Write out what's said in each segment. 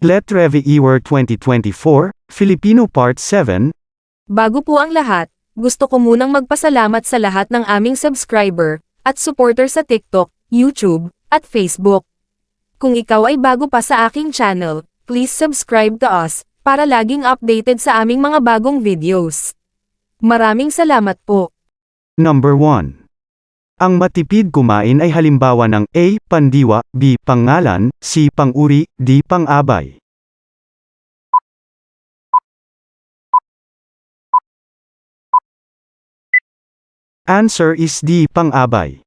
Let Revi Ewer 2024, Filipino Part 7. Bago po ang lahat, gusto ko munang magpasalamat sa lahat ng aming subscriber at supporter sa TikTok, YouTube, at Facebook. Kung ikaw ay bago pa sa aking channel, please subscribe to us para laging updated sa aming mga bagong videos. Maraming salamat po. Number 1. Ang matipid kumain ay halimbawa ng A. Pandiwa, B. Pangalan, C. Panguri, D. Pang-abay. Answer is D. Pang-abay.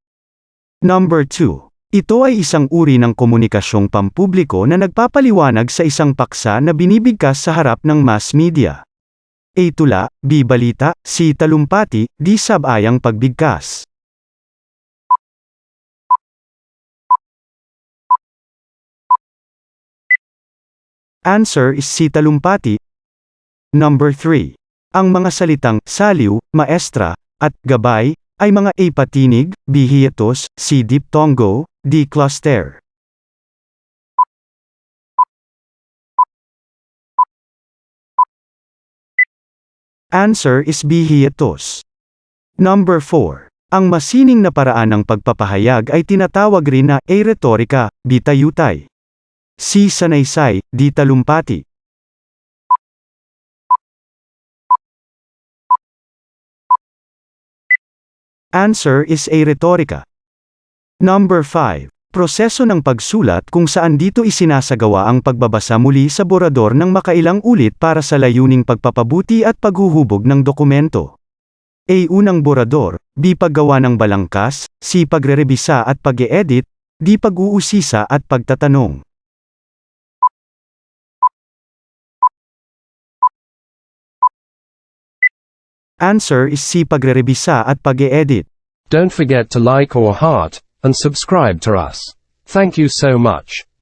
Number 2. Ito ay isang uri ng komunikasyong pampubliko na nagpapaliwanag sa isang paksa na binibigkas sa harap ng mass media. A. Tula, B. Balita, C. Talumpati, D. Sabayang pagbigkas. Answer is C. Talumpati. Number 3. Ang mga salitang saliw, maestra, at gabay ay mga A. Patinig, B. Hiatus, C. Diptongo, D. Cluster. Answer is B. Hiatus. Number 4. Ang masining na paraan ng pagpapahayag ay tinatawag rin na A. Retorika, B. Tayutay, C. Sanaysay, D. Talumpati. Answer is A. Retorika. Number 5. Proseso ng pagsulat kung saan dito isinasagawa ang pagbabasa muli sa borador ng makailang ulit para sa layuning pagpapabuti at paghuhubog ng dokumento. A. Unang borador, B. Paggawa ng balangkas, C. Pagrerebisa at pag-e-edit, D. Pag-uusisa at pagtatanong. Answer is C. Pagrerebisa at pag-e-edit. Don't forget to like or heart, and subscribe to us. Thank you so much.